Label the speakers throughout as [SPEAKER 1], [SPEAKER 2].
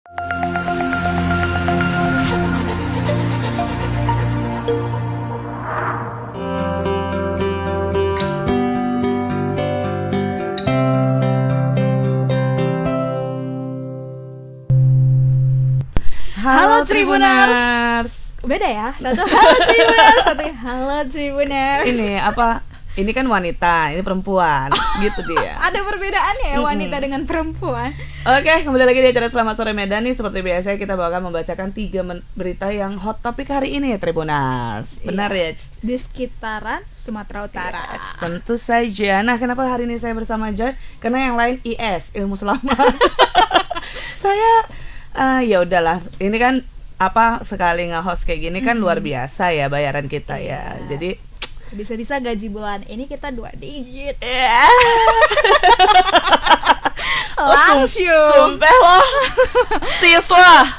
[SPEAKER 1] Halo Tribuners. Beda ya, satu halo Tribuners, satu halo Tribuners.
[SPEAKER 2] Ini apa? Ini kan wanita, ini perempuan, gitu dia.
[SPEAKER 1] Ada perbedaannya ya wanita dengan perempuan.
[SPEAKER 2] Oke, kembali lagi di acara Selamat Sore Medan nih. Seperti biasa kita bakal membacakan 3 berita yang hot topik hari ini ya Tribuners. Benar ya?
[SPEAKER 1] Di sekitaran Sumatera Utara.
[SPEAKER 2] Yes, tentu saja. Nah, kenapa hari ini saya bersama Joy? Karena yang lain IS, ilmu selamat. Saya ya udahlah. Ini kan apa sekali nge-host kayak gini kan luar biasa ya bayaran kita ya. Jadi
[SPEAKER 1] bisa-bisa gaji bulan ini kita 2 digit. Langsung
[SPEAKER 2] sumpah loh. Sis lah.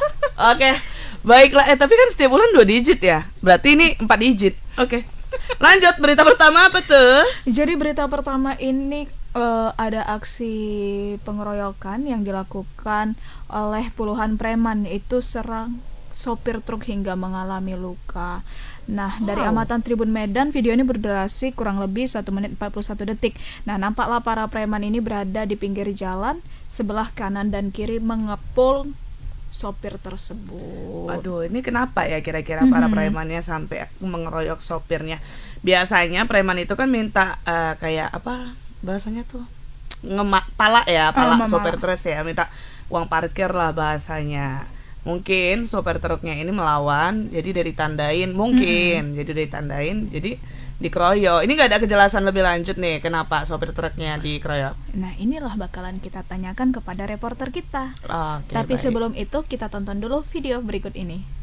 [SPEAKER 2] Oke. Baiklah, tapi kan setiap bulan 2 digit ya. Berarti ini 4 digit. Oke. Lanjut, berita pertama apa tuh?
[SPEAKER 1] Jadi berita pertama ini ada aksi pengeroyokan yang dilakukan oleh puluhan preman, itu serang sopir truk hingga mengalami luka. Nah, dari amatan Tribun Medan, video ini berdurasi kurang lebih 1 menit 41 detik. Nah, nampaklah para preman ini berada di pinggir jalan, sebelah kanan dan kiri mengepul sopir tersebut.
[SPEAKER 2] Aduh, ini kenapa ya kira-kira para premannya sampai mengeroyok sopirnya? Biasanya preman itu kan minta kayak apa bahasanya tuh? Pala sopir truk ya, minta uang parkir lah bahasanya. Mungkin sopir truknya ini melawan, jadi udah ditandain, jadi dikeroyok. Ini nggak ada kejelasan lebih lanjut nih kenapa sopir truknya dikeroyok.
[SPEAKER 1] Nah, inilah bakalan kita tanyakan kepada reporter kita. Tapi
[SPEAKER 2] baik.
[SPEAKER 1] Sebelum itu kita tonton dulu video berikut ini.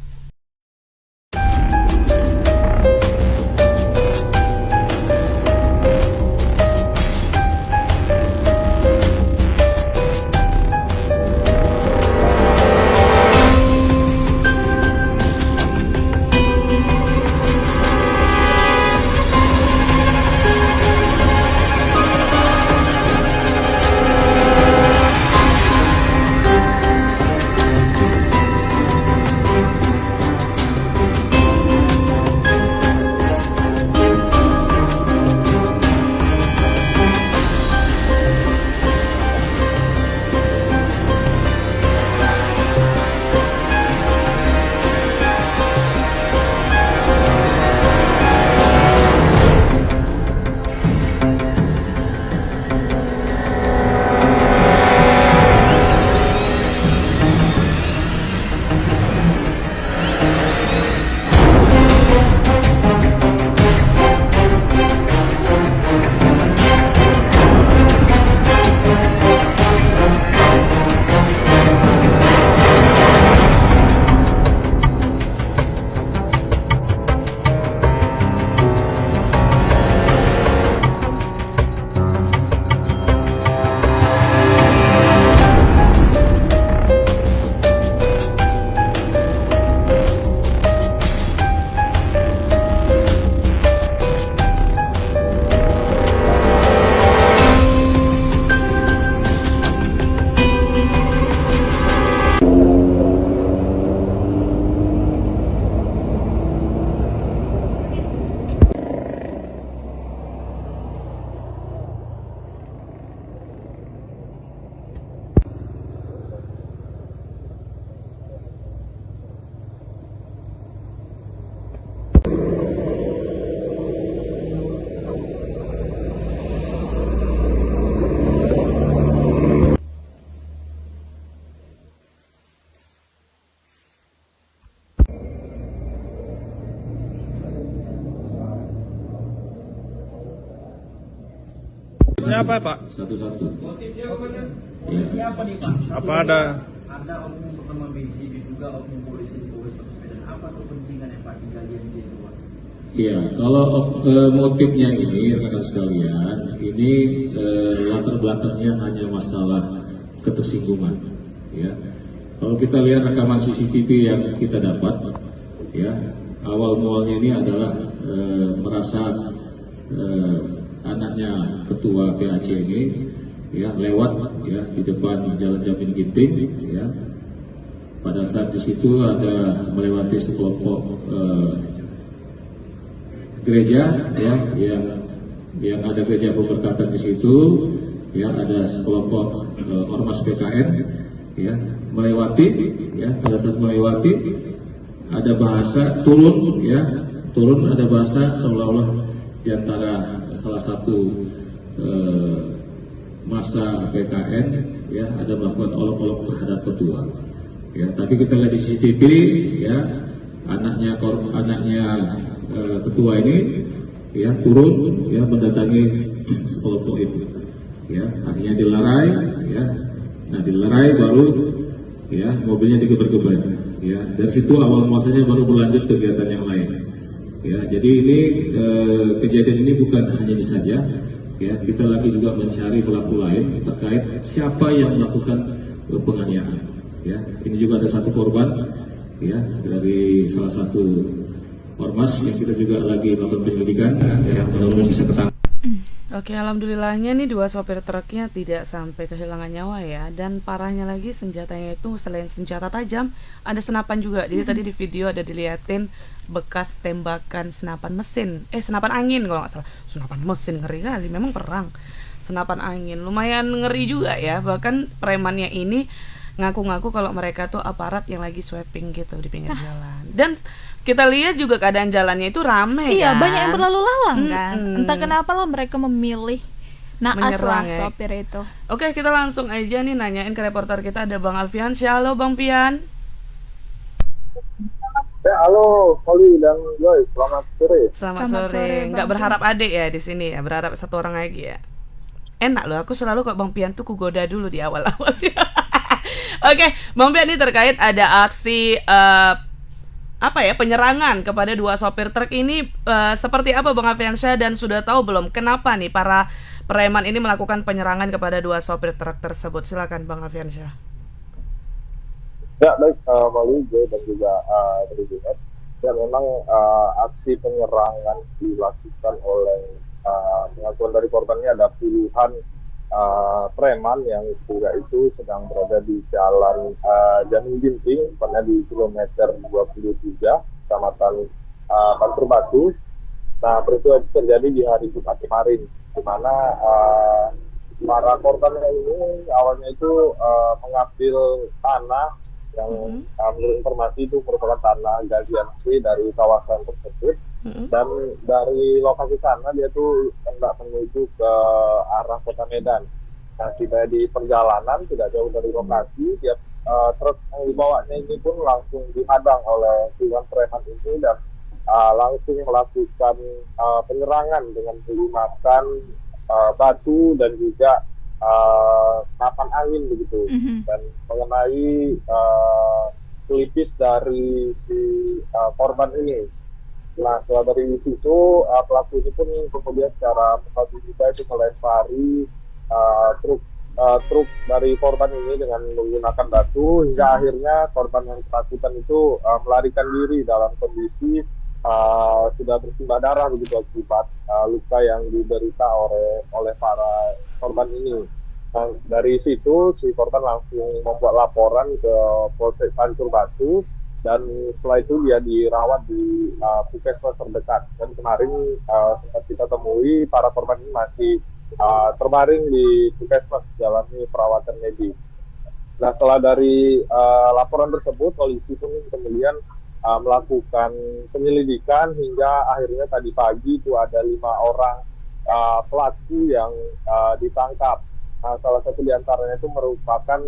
[SPEAKER 3] Motifnya apa, Pak?
[SPEAKER 4] Satu-satu.
[SPEAKER 3] Motifnya
[SPEAKER 4] Ya.
[SPEAKER 3] apa nih, Pak? Apa ada?
[SPEAKER 5] Ada oknum pertama BC diduga oknum polisi di Polres Medan. Apa kepentingannya Pak di kalian itu?
[SPEAKER 4] Iya, kalau motifnya ini rekan sekalian, ini latar belakangnya hanya masalah ketersinggungan. Ya, kalau kita lihat rekaman CCTV yang kita dapat, ya awal mualnya ini adalah merasa anaknya ketua PAC ini ya lewat ya di depan Jalan Jamin Ginting ya pada saat di situ ada melewati sekelompok gereja ya yang ada gereja pemberkatan di situ ya, ada sekelompok ormas PKN ya melewati ya, pada saat melewati ada bahasa turun ada bahasa seolah-olah di antara salah satu masa PKN ya ada melakukan olok-olok terhadap ketua ya, tapi kita lihat di CCTV ya anaknya ketua ini ya turun ya mendatangi sekelompok itu ya, akhirnya dilerai ya. Nah dilerai baru ya mobilnya digeber-geber ya, dari situ awal muasalnya baru berlanjut kegiatan yang lain ya. Jadi ini kejadian ini bukan hanya ini saja ya, kita lagi juga mencari pelaku lain terkait siapa yang melakukan penganiayaan ya. Ini juga ada satu korban ya dari salah satu ormas yang kita juga lagi melakukan penyelidikan ya, mudah-mudahan bisa ketangkap.
[SPEAKER 2] Oke, alhamdulillahnya nih 2 sopir truknya tidak sampai kehilangan nyawa ya. Dan parahnya lagi senjatanya itu selain senjata tajam, ada senapan juga. Jadi tadi di video ada diliatin bekas tembakan senapan mesin. Senapan angin kalau nggak salah. Senapan mesin, ngeri kali, memang perang. Senapan angin, lumayan ngeri juga ya. Bahkan premannya ini ngaku-ngaku kalau mereka tuh aparat yang lagi sweeping gitu di pinggir jalan. Dan kita lihat juga keadaan jalannya itu ramai
[SPEAKER 1] iya,
[SPEAKER 2] kan.
[SPEAKER 1] banyak yang berlalu lalang kan. Entah kenapa lah mereka memilih naas lah
[SPEAKER 2] Menyerang,
[SPEAKER 1] sopir itu.
[SPEAKER 2] Oke, kita langsung aja nih nanyain ke reporter kita, ada Bang Alfian. Halo Bang Pian.
[SPEAKER 6] Ya, halo Holly dan Joyce, selamat sore.
[SPEAKER 2] Selamat
[SPEAKER 1] Selamat
[SPEAKER 2] sore.
[SPEAKER 1] sore,
[SPEAKER 2] Nggak
[SPEAKER 1] Bang
[SPEAKER 2] berharap adik ya di sini ya, berharap satu orang lagi ya. Enak loh, aku selalu kok Bang Pian tuh kugoda dulu di awal-awal. Oke, Bang Pian, ini terkait ada aksi penyerangan kepada 2 sopir truk ini, seperti apa Bang Alfiansyah, dan sudah tahu belum kenapa nih para preman ini melakukan penyerangan kepada 2 sopir truk tersebut? Silakan Bang Alfiansyah.
[SPEAKER 6] Ya, baik, Holly, Joy, dan juga dari Joyce. Ya, memang aksi penyerangan dilakukan oleh pengakuan dari korbannya ada puluhan preman yang juga itu sedang berada di jalan Jamin Ginting, tepatnya di kilometer 23, kecamatan Pasir Batu. Nah, peristiwa itu terjadi di hari Jumat kemarin, di mana para korban ini awalnya itu mengambil tanah yang menurut informasi itu merupakan tanah gajian C dari kawasan tersebut. Dan dari lokasi sana dia tuh hendak menuju ke arah Kota Medan. Nah, tiba di perjalanan tidak jauh dari lokasi, dia truk yang dibawanya ini pun langsung dihadang oleh puluhan preman ini dan langsung melakukan penyerangan dengan menggunakan batu dan juga senapan angin begitu. Dan mengenai pelipis dari si korban ini. Nah, setelah dari situ pelaku ini pun kemudian secara juga itu melempari truk dari korban ini dengan menggunakan batu, hingga akhirnya korban yang ketakutan itu melarikan diri dalam kondisi sudah bersimbah darah begitu akibat luka yang diderita oleh para korban ini. Nah, dari situ si korban langsung membuat laporan ke Polsek Pancur Batu. Dan setelah itu dia dirawat di puskesmas terdekat. Dan kemarin sempat kita temui para korban ini masih terbaring di puskesmas menjalani perawatan medis. Nah, setelah dari laporan tersebut, polisi pun kemudian melakukan penyelidikan hingga akhirnya tadi pagi itu ada 5 orang pelaku yang ditangkap. Nah, salah satu diantaranya itu merupakan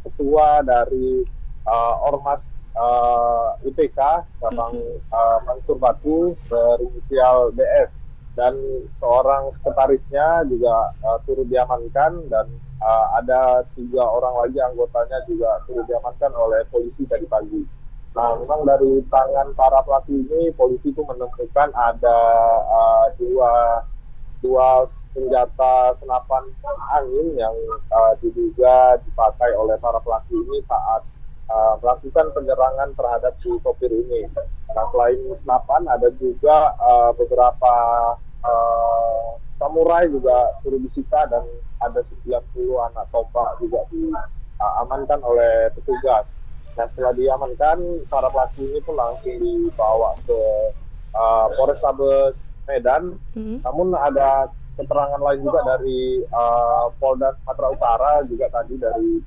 [SPEAKER 6] ketua dari Ormas IPK cabang Pancur Batu berinisial BS, dan seorang sekretarisnya juga turut diamankan, dan ada 3 orang lagi anggotanya juga turut diamankan oleh polisi tadi pagi. Nah, memang dari tangan para pelaku ini polisi itu menemukan ada dua senjata senapan angin yang diduga dipakai oleh para pelaku ini saat melakukan penyerangan terhadap si sopir ini. Nah, selain senapan ada juga beberapa samurai juga turut disita, dan ada 90 anak topak juga diamankan oleh petugas. Nah, setelah diamankan, para pelaku ini pun langsung dibawa ke Polrestabes Medan. Namun ada keterangan lain juga dari Polda Sumatera Utara juga tadi dari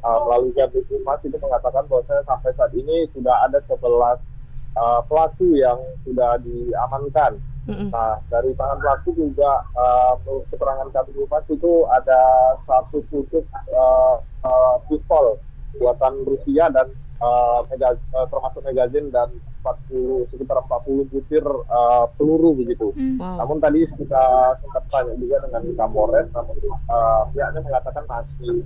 [SPEAKER 6] melalui Kabid Humas itu mengatakan bahwa sampai saat ini sudah ada 11 pelaku yang sudah diamankan. Nah, dari tangan pelaku juga menurut keterangan Kabid Humas itu ada satu pucuk pistol buatan Rusia dan termasuk magazin dan sekitar 40 butir peluru begitu. Namun tadi kita sempat tanya juga dengan Kapolres, namun pihaknya mengatakan masih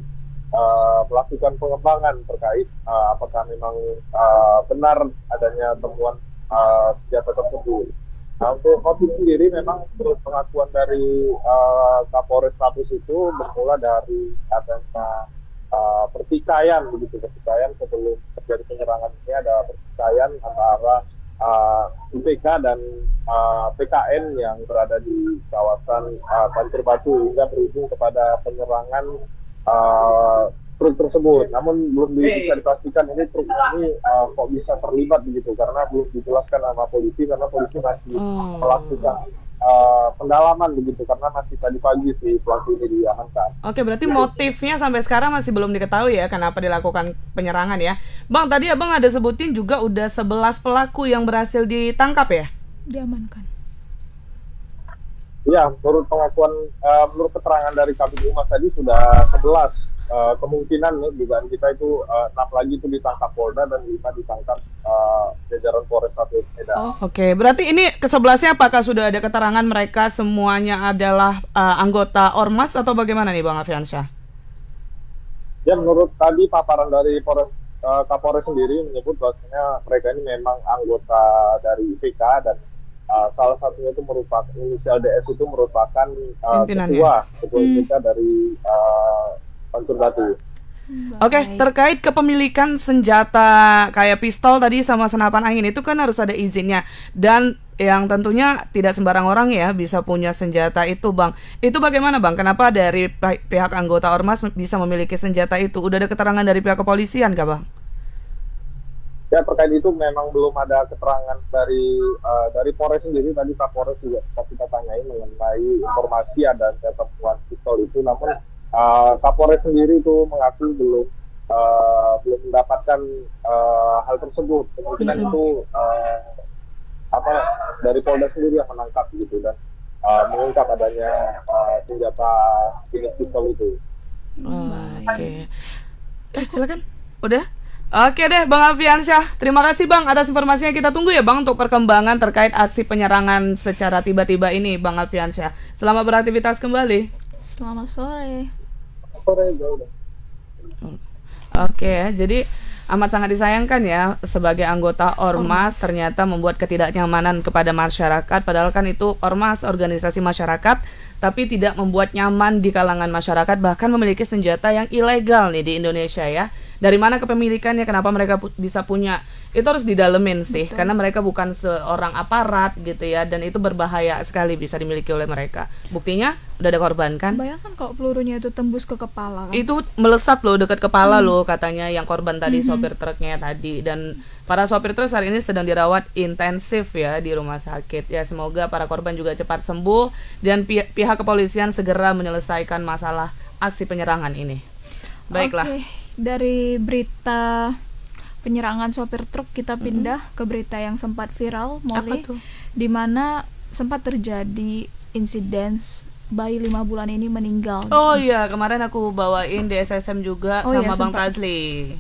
[SPEAKER 6] melakukan pengembangan terkait apakah memang benar adanya temuan senjata tersebut. Nah, untuk motif sendiri memang menurut pengakuan dari Kapolres Tabes itu bermula dari adanya pertikaian sebelum terjadi penyerangan ini, ada pertikaian antara UPK dan PKN yang berada di kawasan Pancur Batu hingga berujung kepada penyerangan truk tersebut. Namun belum bisa dipastikan ini truk ini kok bisa terlibat begitu, karena belum dijelaskan sama polisi, karena polisi masih melakukan pendalaman begitu, karena masih tadi pagi si pelaku ini diamankan.
[SPEAKER 2] Oke, berarti motifnya sampai sekarang masih belum diketahui ya kenapa dilakukan penyerangan ya. Bang, tadi Abang ada sebutin juga udah 11 pelaku yang berhasil ditangkap ya?
[SPEAKER 1] Diamankan.
[SPEAKER 6] Ya, menurut pengakuan, menurut keterangan dari Kabid Humas tadi sudah 11. Kemungkinan dugaan kita itu 6 lagi itu ditangkap Polda dan 5 ditangkap jajaran Polrestabes Medan.
[SPEAKER 2] Oke. Berarti ini ke-11-nya apakah sudah ada keterangan mereka semuanya adalah anggota Ormas atau bagaimana nih Bang Alfiansyah?
[SPEAKER 6] Ya, menurut tadi paparan dari Kapolres sendiri menyebut bahwasanya mereka ini memang anggota dari IPK dan salah satunya itu merupakan inisial DS itu merupakan ketua kita dari Pancur Batu.
[SPEAKER 2] Oke, terkait kepemilikan senjata kayak pistol tadi sama senapan angin itu kan harus ada izinnya, dan yang tentunya tidak sembarang orang ya bisa punya senjata itu, Bang. Itu bagaimana, Bang? Kenapa dari pihak anggota Ormas bisa memiliki senjata itu? Udah ada keterangan dari pihak kepolisian kah, Bang?
[SPEAKER 6] Ya, terkait itu memang belum ada keterangan dari Polres sendiri. Tadi Kapolres juga kita tanyain mengenai informasi ada temuan pistol itu, namun Kapolres sendiri itu mengaku belum mendapatkan hal tersebut. Kemungkinan itu dari Polda sendiri yang menangkap gitu dan mengungkap adanya senjata jenis pistol itu.
[SPEAKER 2] Oke. Silakan. Udah? Oke deh Bang Alfiansyah, terima kasih Bang atas informasinya. Kita tunggu ya Bang untuk perkembangan terkait aksi penyerangan secara tiba-tiba ini Bang Alfiansyah. Selamat beraktivitas kembali.
[SPEAKER 1] Selamat sore.
[SPEAKER 2] Oke, jadi amat sangat disayangkan ya sebagai anggota Ormas ternyata membuat ketidaknyamanan kepada masyarakat. Padahal kan itu Ormas, organisasi masyarakat, tapi tidak membuat nyaman di kalangan masyarakat, bahkan memiliki senjata yang ilegal nih di Indonesia ya. Dari mana kepemilikannya, kenapa mereka bisa punya, itu harus didalemin sih. Betul. Karena mereka bukan seorang aparat gitu ya, dan itu berbahaya sekali bisa dimiliki oleh mereka. Buktinya udah ada korban kan.
[SPEAKER 1] Bayangkan kalau pelurunya itu tembus ke kepala kan?
[SPEAKER 2] Itu melesat loh dekat kepala loh katanya yang korban tadi, sopir truknya tadi. Dan para sopir truk saat ini sedang dirawat intensif ya di rumah sakit. Ya semoga para korban juga cepat sembuh dan pihak kepolisian segera menyelesaikan masalah aksi penyerangan ini. Baiklah.
[SPEAKER 1] Dari berita penyerangan sopir truk kita pindah ke berita yang sempat viral, Molly, di mana sempat terjadi insiden bayi 5 bulan ini meninggal.
[SPEAKER 2] Oh iya, kemarin aku bawain di SSM juga sama Bang Tazli.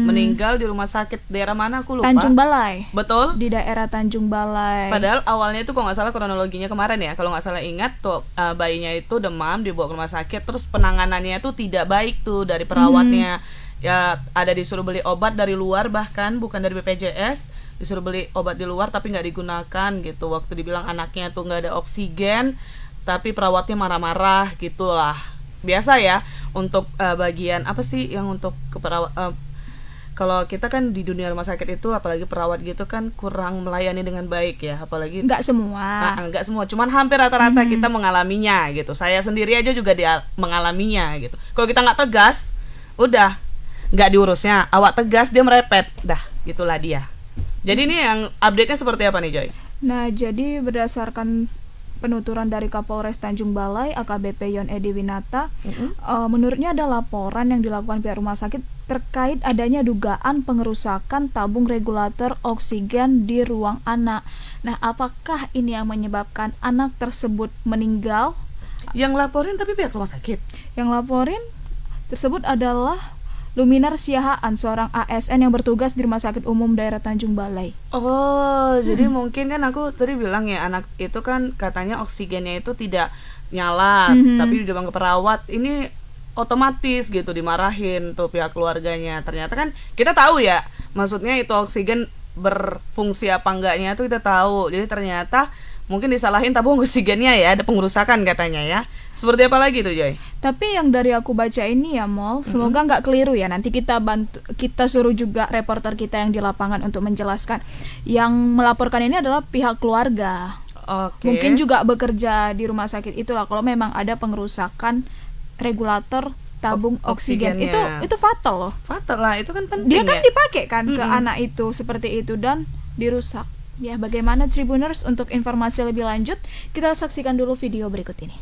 [SPEAKER 2] Meninggal di rumah sakit daerah mana aku lupa.
[SPEAKER 1] Tanjung Balai.
[SPEAKER 2] Betul.
[SPEAKER 1] Di daerah Tanjung Balai.
[SPEAKER 2] Padahal awalnya itu kalau nggak salah kronologinya kemarin ya, kalau nggak salah ingat tuh bayinya itu demam dibawa ke rumah sakit, terus penanganannya itu tidak baik tuh dari perawatnya. Ya ada disuruh beli obat dari luar, bahkan bukan dari BPJS, disuruh beli obat di luar tapi nggak digunakan gitu. Waktu dibilang anaknya tuh nggak ada oksigen, tapi perawatnya marah-marah gitulah. Biasa ya untuk bagian apa sih yang untuk keperawat. Kalau kita kan di dunia rumah sakit itu apalagi perawat gitu kan kurang melayani dengan baik ya, apalagi
[SPEAKER 1] nggak semua.
[SPEAKER 2] Nggak semua, cuman hampir rata-rata kita mengalaminya gitu. Saya sendiri aja juga mengalaminya gitu. Kalau kita nggak tegas, udah nggak diurusnya, awak tegas dia merepet, dah gitulah dia. Jadi ini yang update-nya seperti apa nih Joy?
[SPEAKER 1] Nah, jadi berdasarkan penuturan dari Kapolres Tanjung Balai AKBP Yon Edi Winata, menurutnya ada laporan yang dilakukan pihak rumah sakit terkait adanya dugaan pengerusakan tabung regulator oksigen di ruang anak. Nah, apakah ini yang menyebabkan anak tersebut meninggal?
[SPEAKER 2] Yang laporin tapi pihak rumah sakit.
[SPEAKER 1] Yang laporin tersebut adalah Luminar Siahaan, seorang ASN yang bertugas di Rumah Sakit Umum Daerah Tanjung Balai.
[SPEAKER 2] Oh, jadi mungkin kan aku tadi bilang ya, anak itu kan katanya oksigennya itu tidak nyala, tapi di depan perawat ini otomatis gitu dimarahin tuh pihak keluarganya. Ternyata kan kita tahu ya, maksudnya itu oksigen berfungsi apa enggaknya itu kita tahu. Jadi ternyata mungkin disalahin tabung oksigennya ya, ada pengerusakan katanya ya. Seperti apa lagi tuh Joy?
[SPEAKER 1] Tapi yang dari aku baca ini ya Mol, semoga nggak keliru ya. Nanti kita suruh juga reporter kita yang di lapangan untuk menjelaskan. Yang melaporkan ini adalah pihak keluarga.
[SPEAKER 2] Oke.
[SPEAKER 1] Mungkin juga bekerja di rumah sakit itulah kalau memang ada pengerusakan regulator tabung oksigen. Itu fatal loh.
[SPEAKER 2] Fatal lah, itu kan penting.
[SPEAKER 1] Dia kan
[SPEAKER 2] ya?
[SPEAKER 1] dipakai kan ke anak itu seperti itu dan dirusak. Ya, bagaimana Tribuners? Untuk informasi lebih lanjut, kita saksikan dulu video berikut ini.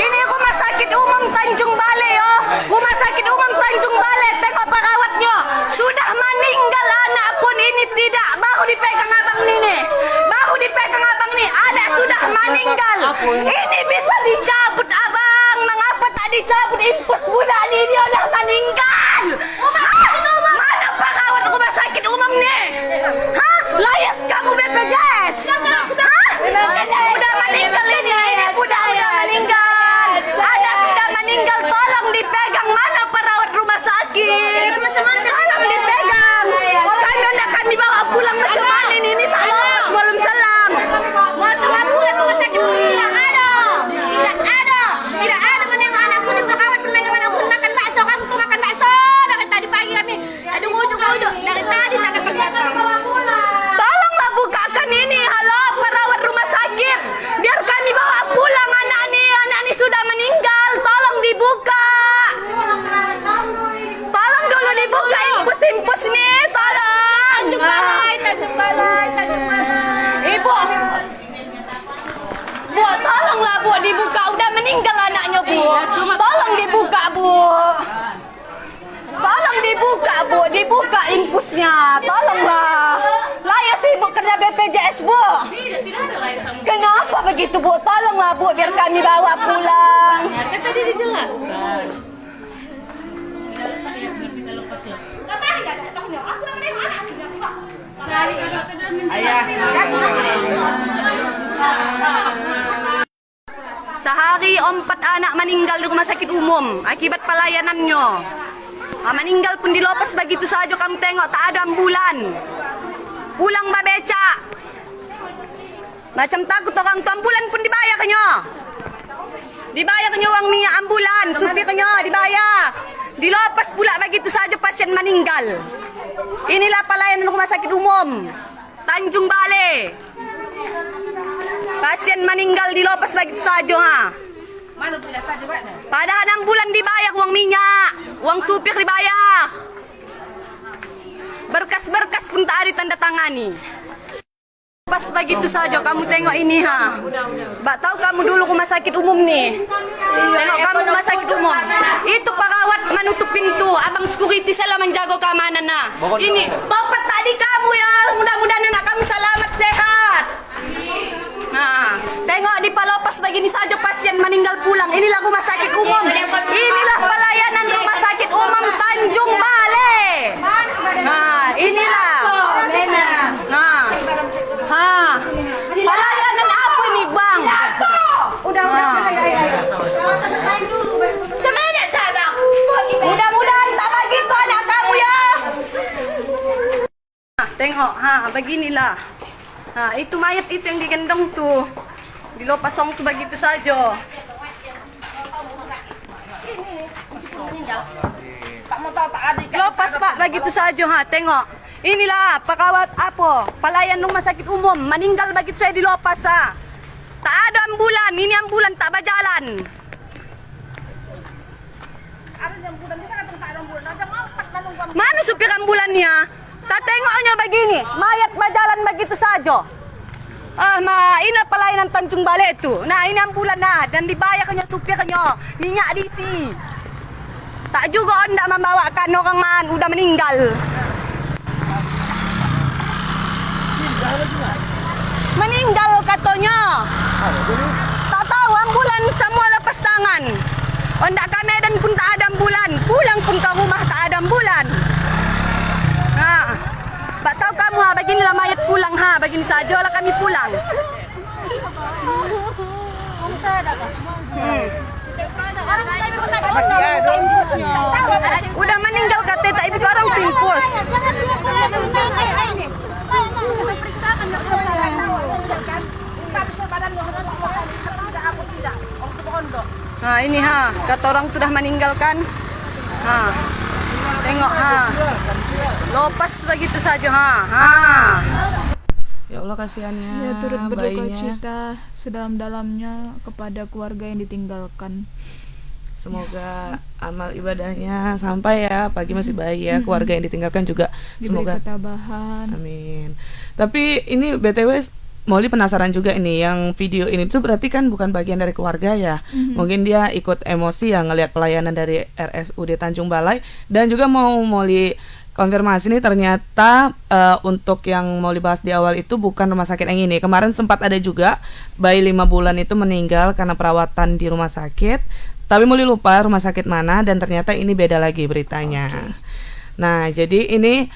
[SPEAKER 7] Ini Rumah Sakit Umum Tanjung Balai Rumah Sakit Umum Tanjung Balai, tengok perawatnya sudah meninggal anak pun ini tidak, baru dipegang abang ini. Baru dipegang abang nih, ada sudah meninggal. Ini bisa dicabut abang, mengapa tak dicabut impus budak ini, dia udah meninggal. Mana perawat Rumah Sakit Umum nih? Hah? Layas kamu BPJS? Hah? Udah meninggal ini budak udah meninggal. Ada sudah meninggal, tolong dipegang. Mana perawat rumah sakit? Tolong dipegang. Kami bawa pulang macam mana ini tak lolos belum selang. Pulang rumah sakit tidak ada. Tidak ada menengok anakku di perawat menengok anakku makan bakso. Kamu tuh makan bakso dari tadi pagi kami. Aduh ujuk dari tadi tak ada. Tolonglah bukakan ini, halo perawat rumah sakit. Biar kami bawa pulang anak ini sudah meninggal. Tolong dibuka. Tolong dulu dibuka impus nih, tolong. Tanjung Balai. Ibu. Bu, tolonglah Bu dibuka. Udah meninggal anaknya Bu. Tolong dibuka Bu. Tolong dibuka Bu, dibuka impusnya. Tolonglah. Layas Ibu kerja BPJS Bu. Kenapa begitu Bu? Tolonglah Bu biar kami bawa pulang. Tadi dijelaskan. Sehari 4 anak meninggal di rumah sakit umum akibat pelayanannya. Meninggal pun dilepas begitu saja, kamu tengok tak ada ambulan. Pulang beca. Macam takut orang tu, ambulan pun dibayarnya. Dibayarnya uang minyak ambulan, supirnya dibayar. Dilepas pula begitu saja pasien meninggal. Inilah pelayanan rumah sakit umum Tanjung Balai. Pasien meninggal dilepas begitu saja. Padahal 6 bulan dibayar uang minyak, uang supir dibayar. Berkas-berkas pun tak ada tanda tangani. Pas begitu saja, kamu tengok ini Mbak tahu kamu dulu rumah sakit umum nih. Tengok kamu rumah sakit umum. Itu perawat menutup pintu, abang security selalu menjaga keamanan Ini topat tadi kamu ya. Mudah-mudahan anak kami selamat sehat. Tengok di Palopas begini saja pasien meninggal pulang. Inilah rumah sakit umum. Inilah pelayanan rumah sakit umum Tanjung Balai. Inilah. Pelayanan apa nih Bang? Udah. Mudah-mudahan tak begitu anak kamu ya. Tengok, beginilah. Itu mayat itu yang digendong tuh. Dilepas tuh begitu saja. Lepas Pak begitu saja tengok. Inilah perawat pelayan rumah sakit umum meninggal begitu saya dilepas Tak ada ambulan, ini ambulan tak berjalan. Ada ambulan di sana tak ada ambulan. supir ambulannya. Tak tengoknya begini, mayat berjalan begitu saja. Ini pelayanan Tanjung Balai itu. Nah, ini ambulan dan dibayarnya supirnya. Minyak diisi. Tak juga hendak membawakan orang man udah meninggal. Meninggal katanya. Tak tahu ambulan semua lepas tangan. Hendak ke Medan pun tak ada ambulan. Pulang pun ke rumah tak ada ambulan. Tak tahu kamu beginilah mayat pulang begini sajalah kami pulang. Udah meninggal kata tak ibu orang timpus. Nah ini kata orang sudah meninggalkan. Tengok lepas begitu saja
[SPEAKER 2] Ya Allah kasihannya.
[SPEAKER 1] Ya, turut berduka
[SPEAKER 2] bayinya.
[SPEAKER 1] cita sedalam-dalamnya kepada keluarga yang ditinggalkan.
[SPEAKER 2] Semoga amal ibadahnya sampai ya, apalagi masih bayi ya, keluarga yang ditinggalkan juga
[SPEAKER 1] Diberi
[SPEAKER 2] semoga.
[SPEAKER 1] ketabahan.
[SPEAKER 2] Amin. Tapi ini BTW Molly penasaran juga ini, yang video ini tuh berarti kan bukan bagian dari keluarga ya. Mungkin dia ikut emosi ya ngelihat pelayanan dari RSUD Tanjung Balai, dan juga mau Molly konfirmasi nih, ternyata untuk yang mau dibahas di awal itu bukan rumah sakit yang ini. Kemarin sempat ada juga bayi 5 bulan itu meninggal karena perawatan di rumah sakit, tapi Molly lupa rumah sakit mana, dan ternyata ini beda lagi beritanya. Nah jadi ini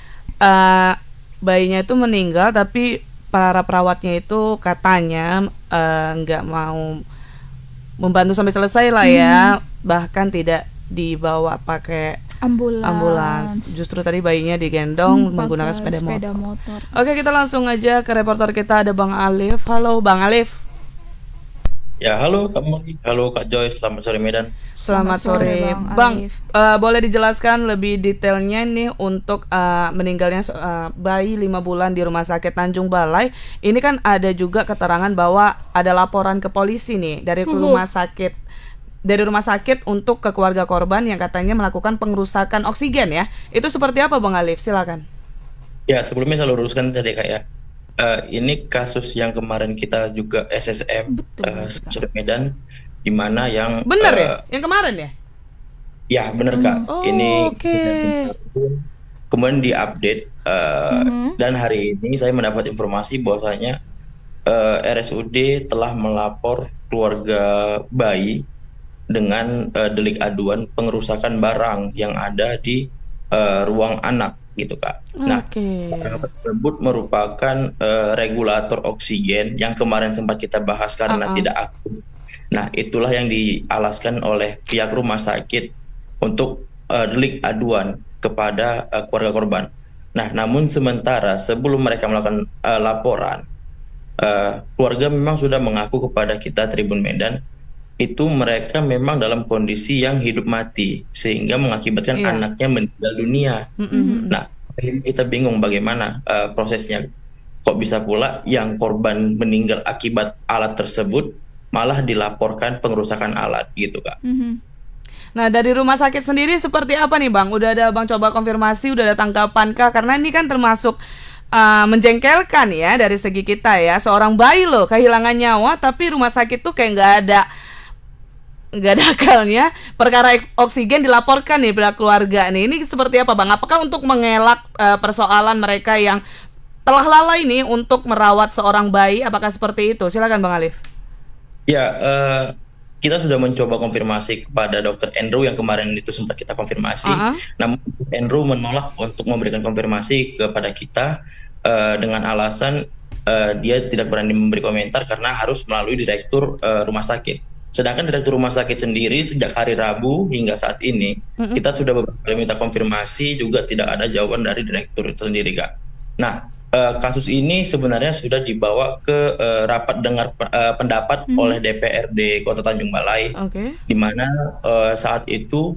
[SPEAKER 2] bayinya itu meninggal, tapi para perawatnya itu katanya nggak mau membantu sampai selesai lah ya, bahkan tidak dibawa pakai ambulans. Justru tadi bayinya digendong menggunakan sepeda motor. Oke, kita langsung aja ke reporter kita, ada Bang Alif. Halo Bang Alif.
[SPEAKER 8] Ya, halo Kak Molly, halo Kak Joy, selamat sore Medan.
[SPEAKER 2] Selamat sore Bang. Boleh dijelaskan lebih detailnya nih untuk meninggalnya bayi 5 bulan di Rumah Sakit Tanjung Balai. Ini kan ada juga keterangan bahwa ada laporan ke polisi nih dari rumah sakit untuk ke keluarga korban yang katanya melakukan pengerusakan oksigen ya. Itu seperti apa Bang Alif? Silakan.
[SPEAKER 8] Ya, sebelumnya saya luruskan tadi kayak ini kasus yang kemarin kita juga SSM Sore Medan, di mana yang
[SPEAKER 2] bener ya? Yang kemarin ya?
[SPEAKER 8] Ya bener Kak. Ini kemudian diupdate dan hari ini saya mendapat informasi bahwasanya RSUD telah melapor keluarga bayi dengan delik aduan pengerusakan barang yang ada di ruang anak gitu Kak. Nah, tersebut merupakan regulator oksigen yang kemarin sempat kita bahas karena tidak aktif. Nah, itulah yang dialaskan oleh pihak rumah sakit untuk delik aduan kepada keluarga korban. Nah, namun sementara sebelum mereka melakukan laporan, keluarga memang sudah mengaku kepada kita Tribun Medan itu mereka memang dalam kondisi yang hidup mati sehingga mengakibatkan anaknya meninggal dunia. Nah, kita bingung bagaimana prosesnya. Kok bisa pula yang korban meninggal akibat alat tersebut malah dilaporkan pengerusakan alat gitu Kak.
[SPEAKER 2] Nah dari rumah sakit sendiri seperti apa nih Bang? Udah ada Bang coba konfirmasi, udah ada tanggapan kah? Karena ini kan termasuk menjengkelkan ya dari segi kita ya. Seorang bayi loh kehilangan nyawa, tapi rumah sakit tuh kayak nggak ada akalnya, perkara oksigen dilaporkan nih pihak keluarga nih. Ini seperti apa Bang? Apakah untuk mengelak persoalan mereka yang telah lalai nih untuk merawat seorang bayi? Apakah seperti itu? Silakan Bang Alif.
[SPEAKER 8] Ya, kita sudah mencoba konfirmasi kepada Dr. Andrew yang kemarin itu sempat kita konfirmasi. Namun Andrew menolak untuk memberikan konfirmasi kepada kita dengan alasan dia tidak berani memberi komentar karena harus melalui direktur rumah sakit. Sedangkan direktur rumah sakit sendiri sejak hari Rabu hingga saat ini kita sudah beberapa kali minta konfirmasi, juga tidak ada jawaban dari direktur itu sendiri Kak. Nah, kasus ini sebenarnya sudah dibawa ke rapat dengar pendapat oleh DPRD Kota Tanjung Balai, di mana saat itu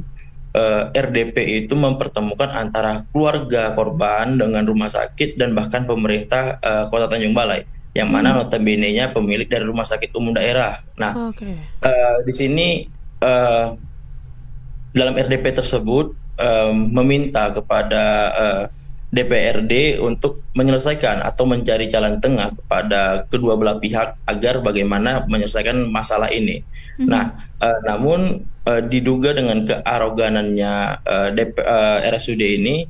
[SPEAKER 8] RDP itu mempertemukan antara keluarga korban dengan rumah sakit dan bahkan pemerintah Kota Tanjung Balai, yang mana notabene-nya pemilik dari rumah sakit umum daerah. Nah, di sini dalam RDP tersebut meminta kepada DPRD untuk menyelesaikan atau mencari jalan tengah kepada kedua belah pihak agar bagaimana menyelesaikan masalah ini. Nah, namun diduga dengan kearoganannya RSUD ini,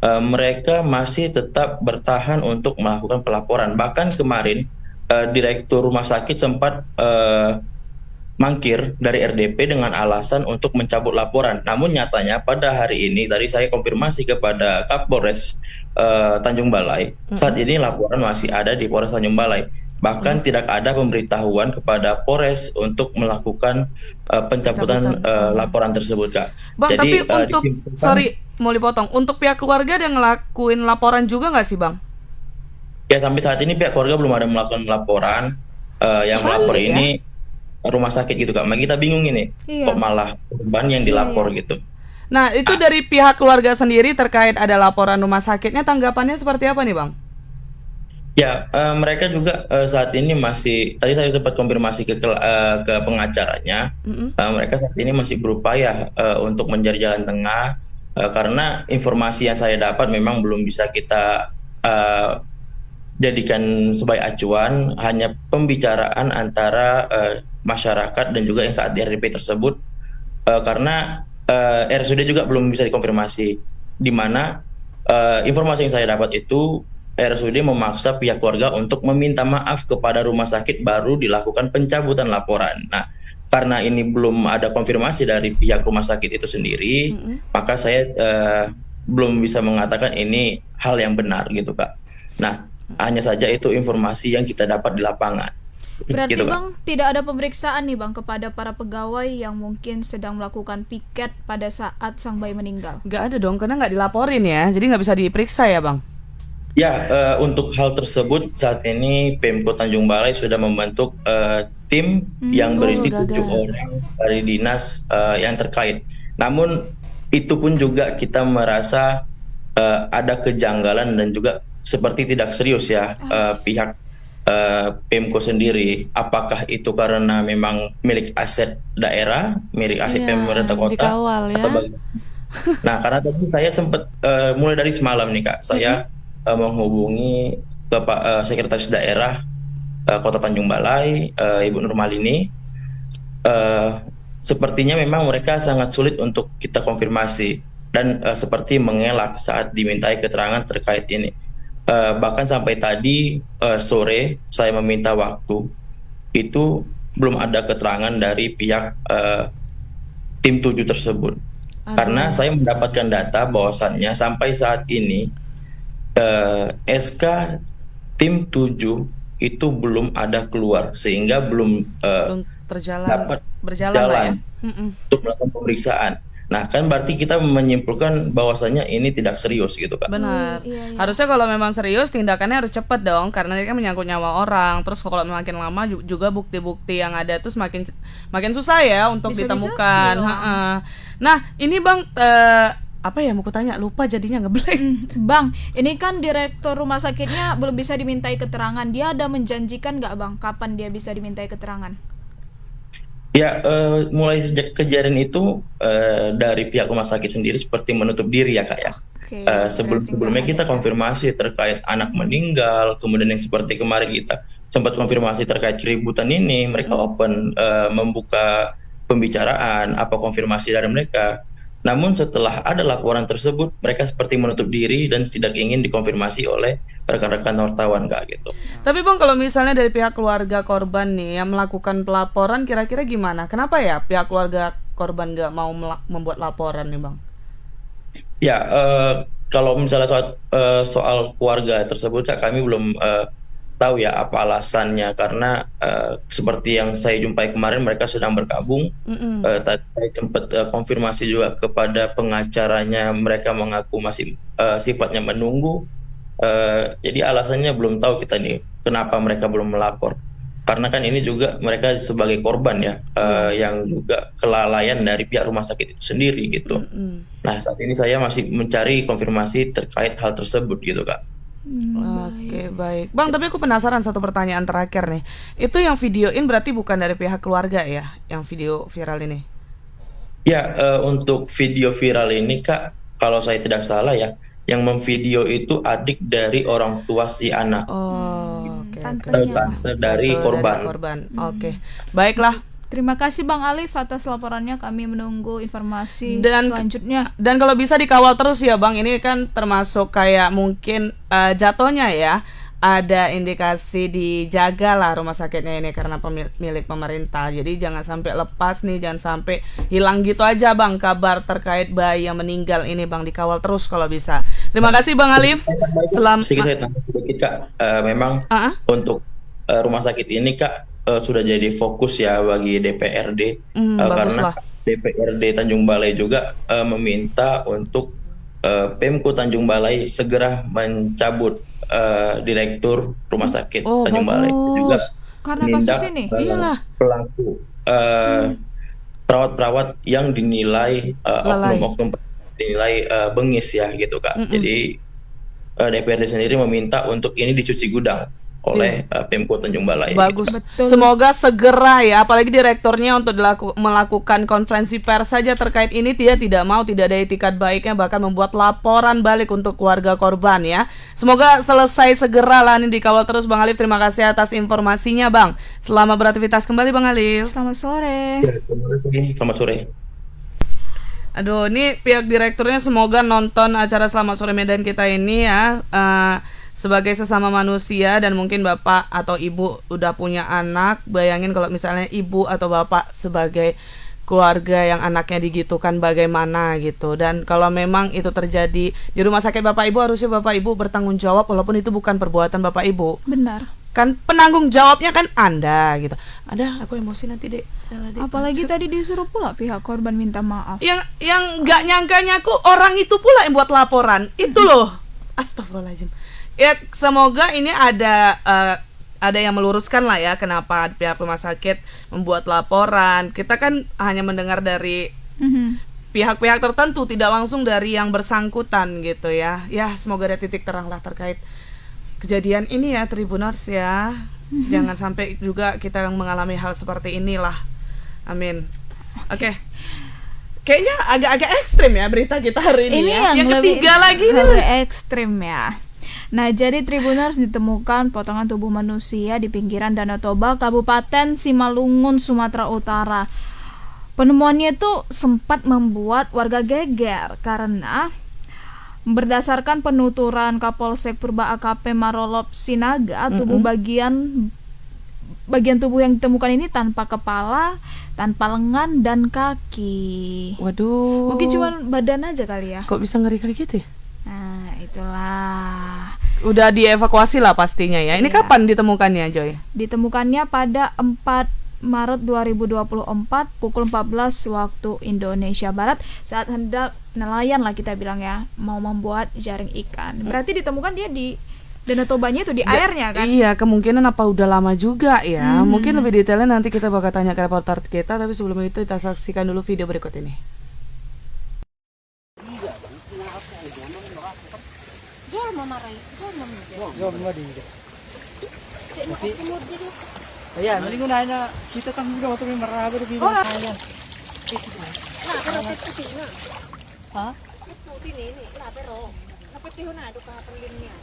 [SPEAKER 8] mereka masih tetap bertahan untuk melakukan pelaporan. Bahkan kemarin Direktur Rumah Sakit sempat mangkir dari RDP dengan alasan untuk mencabut laporan. Namun nyatanya pada hari ini, tadi saya konfirmasi kepada Kapolres Tanjung Balai, saat ini laporan masih ada di Polres Tanjung Balai. Bahkan tidak ada pemberitahuan kepada Polres untuk melakukan pencabutan laporan tersebut, Kak.
[SPEAKER 2] Bang,
[SPEAKER 8] Jadi,
[SPEAKER 2] tapi untuk, sorry mau dipotong, untuk pihak keluarga ada ngelakuin laporan juga nggak sih, Bang?
[SPEAKER 8] Ya, sampai saat ini pihak keluarga belum ada melakukan laporan. Yang melapor ini rumah sakit gitu, Kak. Makanya kita bingung ini, kok malah korban yang dilapor gitu.
[SPEAKER 2] Nah, itu dari pihak keluarga sendiri terkait ada laporan rumah sakitnya, tanggapannya seperti apa nih, Bang?
[SPEAKER 8] Ya, mereka juga saat ini masih, tadi saya sempat konfirmasi ke pengacaranya, mereka saat ini masih berupaya untuk mencari jalan tengah, karena informasi yang saya dapat memang belum bisa kita jadikan sebagai acuan, hanya pembicaraan antara masyarakat dan juga yang saat di RDP tersebut, karena RSUD juga belum bisa dikonfirmasi, di mana informasi yang saya dapat itu RSUD memaksa pihak keluarga untuk meminta maaf kepada rumah sakit baru dilakukan pencabutan laporan. Nah, karena ini belum ada konfirmasi dari pihak rumah sakit itu sendiri, maka saya belum bisa mengatakan ini hal yang benar gitu, Kak. Nah, hanya saja itu informasi yang kita dapat di lapangan.
[SPEAKER 1] Berarti
[SPEAKER 8] gitu,
[SPEAKER 1] Bang, tidak ada pemeriksaan nih Bang kepada para pegawai yang mungkin sedang melakukan piket pada saat sang bayi meninggal?
[SPEAKER 2] Nggak ada dong, karena nggak dilaporin ya, jadi nggak bisa diperiksa ya, Bang?
[SPEAKER 8] Ya, untuk hal tersebut saat ini Pemko Tanjung Balai sudah membentuk tim yang berisi 7 orang dari dinas yang terkait. Namun itu pun juga kita merasa ada kejanggalan dan juga seperti tidak serius ya pihak Pemko sendiri. Apakah itu karena memang milik aset daerah, milik aset pemerintah kota,
[SPEAKER 2] dikawal, ya?
[SPEAKER 8] atau bagaimana? Nah, karena tadi saya sempat mulai dari semalam nih, Kak, saya menghubungi ke Pak Sekretaris Daerah Kota Tanjung Balai, Ibu Nurmalini. Sepertinya memang mereka sangat sulit untuk kita konfirmasi dan seperti mengelak saat dimintai keterangan terkait ini. Bahkan sampai tadi sore saya meminta waktu, itu belum ada keterangan dari pihak tim 7 tersebut. Karena saya mendapatkan data bahwasannya sampai saat ini SK tim 7 itu belum ada keluar, sehingga belum dapat berjalan untuk melakukan pemeriksaan. Nah, kan berarti kita menyimpulkan bahwasannya ini tidak serius gitu, Kak.
[SPEAKER 2] Benar. Harusnya kalau memang serius tindakannya harus cepat dong, karena ini kan menyangkut nyawa orang. Terus kalau makin lama juga bukti-bukti yang ada terus makin susah ya untuk ditemukan. Nah, ini Bang, apa ya mau kutanya, lupa jadinya ngeblank.
[SPEAKER 1] Bang, ini kan direktur rumah sakitnya belum bisa dimintai keterangan. Dia ada menjanjikan nggak Bang kapan dia bisa dimintai keterangan?
[SPEAKER 8] Ya, mulai sejak kejadian itu dari pihak rumah sakit sendiri seperti menutup diri ya, Kak ya. Sebelumnya kita konfirmasi terkait anak meninggal, kemudian yang seperti kemarin kita sempat konfirmasi terkait keributan ini, mereka open membuka pembicaraan, apa konfirmasi dari mereka. Namun setelah ada laporan tersebut, mereka seperti menutup diri dan tidak ingin dikonfirmasi oleh rekan-rekan wartawan, Kak, gitu.
[SPEAKER 2] Tapi Bang, kalau misalnya dari pihak keluarga korban nih yang melakukan pelaporan, kira-kira gimana? Kenapa ya pihak keluarga korban nggak mau membuat laporan nih, Bang?
[SPEAKER 8] Ya, kalau misalnya soal keluarga tersebut, Kak, kami belum tahu ya apa alasannya, karena seperti yang saya jumpai kemarin mereka sedang berkabung. Tadi saya sempat konfirmasi juga kepada pengacaranya, mereka mengaku masih sifatnya menunggu. Jadi alasannya belum tahu kita nih kenapa mereka belum melapor, karena kan ini juga mereka sebagai korban ya, yang juga kelalaian dari pihak rumah sakit itu sendiri gitu. Nah, saat ini saya masih mencari konfirmasi terkait hal tersebut gitu, Kak.
[SPEAKER 2] Oke, baik Bang, tapi aku penasaran satu pertanyaan terakhir nih. Itu yang videoin berarti bukan dari pihak keluarga ya, yang video viral ini?
[SPEAKER 8] Ya, untuk video viral ini Kak, kalau saya tidak salah ya, yang memvideo itu adik dari orang tua si anak,
[SPEAKER 2] Oh, oke, oke.
[SPEAKER 1] Tantenya.
[SPEAKER 8] tante dari
[SPEAKER 2] Tante dari
[SPEAKER 8] korban.
[SPEAKER 2] korban. Oke. Baiklah.
[SPEAKER 1] Terima kasih Bang Alif atas laporannya. Kami menunggu informasi
[SPEAKER 2] Dan
[SPEAKER 1] selanjutnya.
[SPEAKER 2] kalau bisa dikawal terus ya Bang. Ini kan termasuk kayak mungkin jatuhnya ya, ada indikasi dijaga lah rumah sakitnya ini karena milik pemerintah. Jadi jangan sampai lepas nih, jangan sampai hilang gitu aja Bang kabar terkait bayi yang meninggal ini Bang, dikawal terus kalau bisa. Terima kasih Bang Alif.
[SPEAKER 8] Sedikit saya tambah sedikit Kak, memang untuk rumah sakit ini Kak sudah jadi fokus ya bagi DPRD, karena
[SPEAKER 2] baguslah.
[SPEAKER 8] DPRD Tanjung Balai juga meminta untuk Pemko Tanjung Balai segera mencabut direktur rumah sakit
[SPEAKER 2] Oh,
[SPEAKER 8] Tanjung Balai, juga
[SPEAKER 2] bagus.
[SPEAKER 1] Karena
[SPEAKER 8] menindak
[SPEAKER 1] kasus ini.
[SPEAKER 2] Iyalah.
[SPEAKER 8] pelaku perawat-perawat yang dinilai
[SPEAKER 2] Lalai.
[SPEAKER 8] oknum-oknum dinilai bengis ya gitu Kak. Jadi DPRD sendiri meminta untuk ini dicuci gudang oleh Pemko Tanjung Balai.
[SPEAKER 2] Bagus.
[SPEAKER 1] Betul.
[SPEAKER 2] Semoga segera ya, apalagi direkturnya untuk melakukan konferensi pers saja terkait ini. Dia tidak mau, tidak ada etikat baiknya, bahkan membuat laporan balik untuk keluarga korban ya. Semoga selesai segera lah ini, dikawal terus Bang Alif. Terima kasih atas informasinya Bang. Selamat beraktivitas kembali Bang Alif.
[SPEAKER 1] Selamat sore.
[SPEAKER 8] Ya, terima kasih. Selamat sore.
[SPEAKER 2] Aduh, ini pihak direkturnya semoga nonton acara Selamat Sore Medan kita ini ya. Sebagai sesama manusia, dan mungkin bapak atau ibu udah punya anak, bayangin kalau misalnya ibu atau bapak sebagai keluarga yang anaknya digitukan bagaimana gitu. Dan kalau memang itu terjadi di rumah sakit bapak ibu, harusnya bapak ibu bertanggung jawab walaupun itu bukan perbuatan bapak ibu.
[SPEAKER 1] Benar.
[SPEAKER 2] Kan penanggung jawabnya kan Anda gitu. Ada, aku emosi nanti dek.
[SPEAKER 1] Apalagi tadi disuruh pula pihak korban minta maaf.
[SPEAKER 2] Yang nggak nyangkanya aku orang itu pula yang buat laporan itu loh. Astagfirullahaladzim. Ya, semoga ini ada yang meluruskan lah ya kenapa pihak rumah sakit membuat laporan. Kita kan hanya mendengar dari pihak-pihak tertentu, tidak langsung dari yang bersangkutan gitu ya. Ya, semoga ada titik terang lah terkait kejadian ini ya, Tribuners ya. Jangan sampai juga kita mengalami hal seperti inilah. Amin. Oke. Kayaknya agak-agak ekstrim ya berita kita hari ini ya. Yang ketiga lagi
[SPEAKER 1] lebih ekstrim ya. Nah, jadi Tribuners, ditemukan potongan tubuh manusia di pinggiran Danau Toba, Kabupaten Simalungun, Sumatera Utara. Penemuannya itu sempat membuat warga geger karena berdasarkan penuturan Kapolsek Purba AKP Marolop Sinaga, tubuh bagian tubuh yang ditemukan ini tanpa kepala, tanpa lengan dan kaki.
[SPEAKER 2] Waduh.
[SPEAKER 1] Mungkin cuma badan aja kali ya.
[SPEAKER 2] Kok bisa ngeri-ngeri gitu ya?
[SPEAKER 1] Nah, itulah.
[SPEAKER 2] Udah dievakuasi lah pastinya ya. Ini kapan ditemukannya, Joy?
[SPEAKER 1] Ditemukannya pada 4 Maret 2024 pukul 14 waktu Indonesia Barat, saat hendak nelayan lah kita bilang ya, mau membuat jaring ikan. Berarti ditemukan dia di Danau Tobanya itu, di airnya kan?
[SPEAKER 2] Iya, kemungkinan apa udah lama juga ya. Mungkin lebih detailnya nanti kita bakal tanya ke reporter kita, tapi sebelum itu kita saksikan dulu video berikut ini.
[SPEAKER 9] Ayan, mali ko na kita tanggung jawab ito may marami rin dito. Ayan. Ha?
[SPEAKER 7] Puti ni, pero napatiho na do kahapon din niya.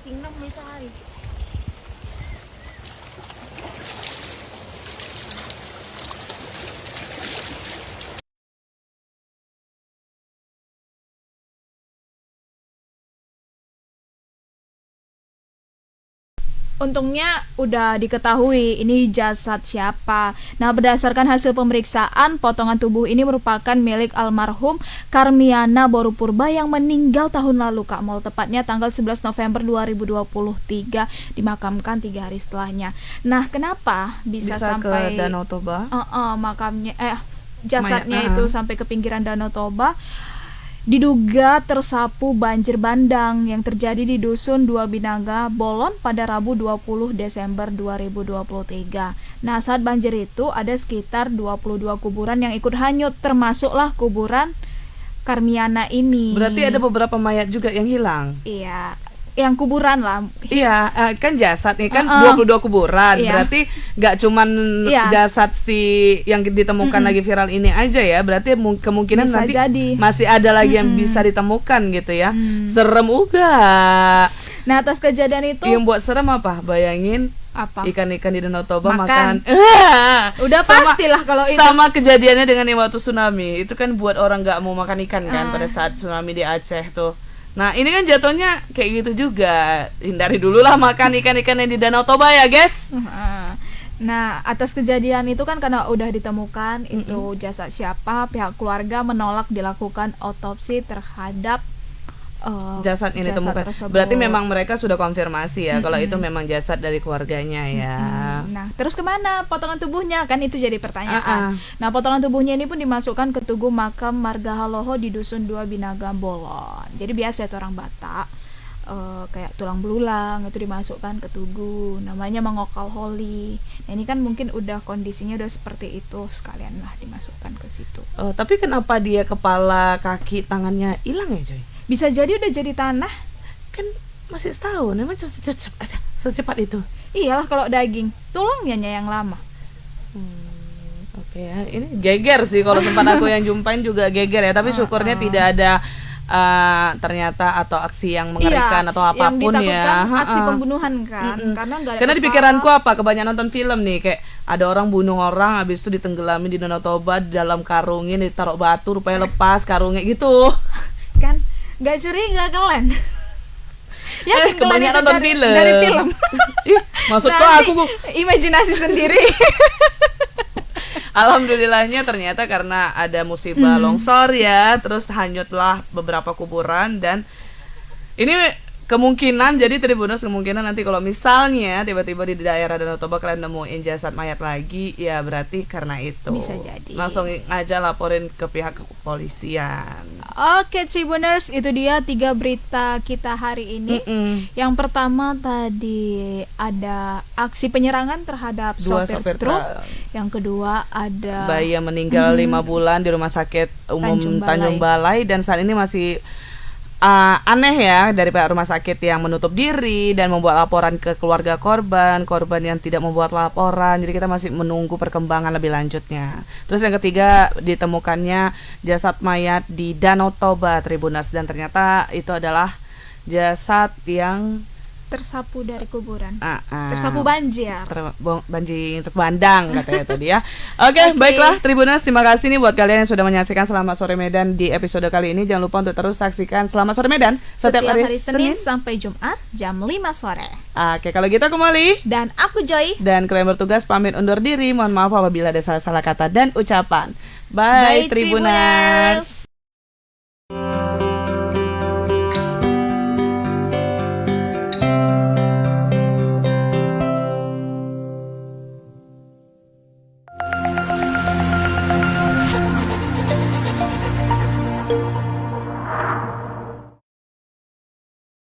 [SPEAKER 7] Tingnan mo sa hari.
[SPEAKER 1] Untungnya udah diketahui ini jasad siapa. Nah, berdasarkan hasil pemeriksaan, potongan tubuh ini merupakan milik almarhum Karmiana Borupurba yang meninggal tahun lalu, Kak. Mau tepatnya tanggal 11 November 2023, dimakamkan 3 hari setelahnya. Nah, kenapa bisa sampai
[SPEAKER 2] ke Danau Toba?
[SPEAKER 1] Jasadnya itu sampai ke pinggiran Danau Toba? Diduga tersapu banjir bandang yang terjadi di Dusun 2 Binaga, Bolon pada Rabu 20 Desember 2023. Nah, saat banjir itu ada sekitar 22 kuburan yang ikut hanyut, termasuklah kuburan Karmiana ini.
[SPEAKER 2] Berarti ada beberapa mayat juga yang hilang?
[SPEAKER 1] Iya, yang kuburan lah.
[SPEAKER 2] Iya, kan jasad nih kan 22 kuburan.
[SPEAKER 1] Iya.
[SPEAKER 2] Berarti nggak cuman jasad si yang ditemukan lagi viral ini aja ya. Berarti kemungkinan
[SPEAKER 1] Bisa
[SPEAKER 2] nanti
[SPEAKER 1] jadi.
[SPEAKER 2] masih ada lagi yang bisa ditemukan gitu ya. Serem juga.
[SPEAKER 1] Nah, atas kejadian itu
[SPEAKER 2] Yang buat serem apa? Bayangin
[SPEAKER 1] apa?
[SPEAKER 2] ikan-ikan di Danau Toba
[SPEAKER 1] Makan.
[SPEAKER 2] makan.
[SPEAKER 1] Udah pastilah kalau itu.
[SPEAKER 2] Sama kejadiannya dengan yang waktu tsunami. Itu kan buat orang nggak mau makan ikan kan pada saat tsunami di Aceh tuh. Nah, ini kan jatuhnya kayak gitu juga. Hindari dulu lah makan ikan-ikan yang di Danau Toba ya, guys.
[SPEAKER 1] Nah, atas kejadian itu kan karena udah ditemukan itu jasad siapa, pihak keluarga menolak dilakukan otopsi terhadap
[SPEAKER 2] jasad ini ditemukan.
[SPEAKER 1] tersebut.
[SPEAKER 2] Berarti memang mereka sudah konfirmasi ya kalau itu memang jasad dari keluarganya ya.
[SPEAKER 1] Nah, terus kemana potongan tubuhnya? Kan itu jadi pertanyaan. Nah, potongan tubuhnya ini pun dimasukkan ke tugu makam Margahaloho di Dusun 2 Binaga Bolon. Jadi biasa itu orang Batak kayak tulang belulang itu dimasukkan ke tugu, namanya mengokal holi. Nah, ini kan mungkin udah kondisinya udah seperti itu, sekalian lah dimasukkan ke situ.
[SPEAKER 2] Tapi kenapa dia kepala, kaki, tangannya hilang ya, Joy?
[SPEAKER 1] Bisa jadi udah jadi tanah.
[SPEAKER 2] Kan masih setahun, memang secepat itu.
[SPEAKER 1] Iyalah kalau daging, tulangnya yang lama.
[SPEAKER 2] Oke ya, ini geger sih kalau tempat aku yang jumpain juga geger ya. Tapi syukurnya tidak ada ternyata atau aksi yang mengerikan atau apapun
[SPEAKER 1] yang
[SPEAKER 2] ya.
[SPEAKER 1] Aksi pembunuhan kan, karena
[SPEAKER 2] di pikiranku apa? Kebanyakan nonton film nih kayak ada orang bunuh orang, habis itu ditenggelamin di Danau Toba di dalam karungnya, ditaruh batu, rupanya lepas karungnya gitu.
[SPEAKER 1] Kan nggak curiga kalian. Ya
[SPEAKER 2] kebanyakan nonton film.
[SPEAKER 1] Dari film.
[SPEAKER 2] Ih, maksudku aku
[SPEAKER 1] imajinasi sendiri.
[SPEAKER 2] Alhamdulillahnya ternyata karena ada musibah longsor ya, terus hanyutlah beberapa kuburan dan ini kemungkinan jadi Tribuners kemungkinan nanti kalau misalnya tiba-tiba di daerah Danau Toba kalian nemuin jasad mayat lagi, ya berarti karena itu.
[SPEAKER 1] Bisa jadi.
[SPEAKER 2] Langsung aja laporin ke pihak kepolisian.
[SPEAKER 1] Oke Tribuners, itu dia 3 berita kita hari ini. Yang pertama tadi ada aksi penyerangan terhadap sopir truk. Yang kedua ada
[SPEAKER 2] bayi yang meninggal 5 bulan di Rumah Sakit Umum Tanjung Balai dan saat ini masih aneh ya dari pihak rumah sakit yang menutup diri dan membuat laporan ke keluarga korban yang tidak membuat laporan. Jadi kita masih menunggu perkembangan lebih lanjutnya. Terus yang ketiga, ditemukannya jasad mayat di Danau Toba Tribuners dan ternyata itu adalah jasad yang
[SPEAKER 1] tersapu dari kuburan. Tersapu banjir.
[SPEAKER 2] Banjir bandang katanya tadi ya. Oke, baiklah Tribuners, terima kasih nih buat kalian yang sudah menyaksikan Selamat Sore Medan di episode kali ini. Jangan lupa untuk terus saksikan Selamat Sore Medan setiap hari Senin
[SPEAKER 1] sampai Jumat jam 5 sore.
[SPEAKER 2] Oke, kalau gitu aku Molly
[SPEAKER 1] dan aku Joy
[SPEAKER 2] dan kalian bertugas pamit undur diri. Mohon maaf apabila ada salah-salah kata dan ucapan. Bye Tribuners.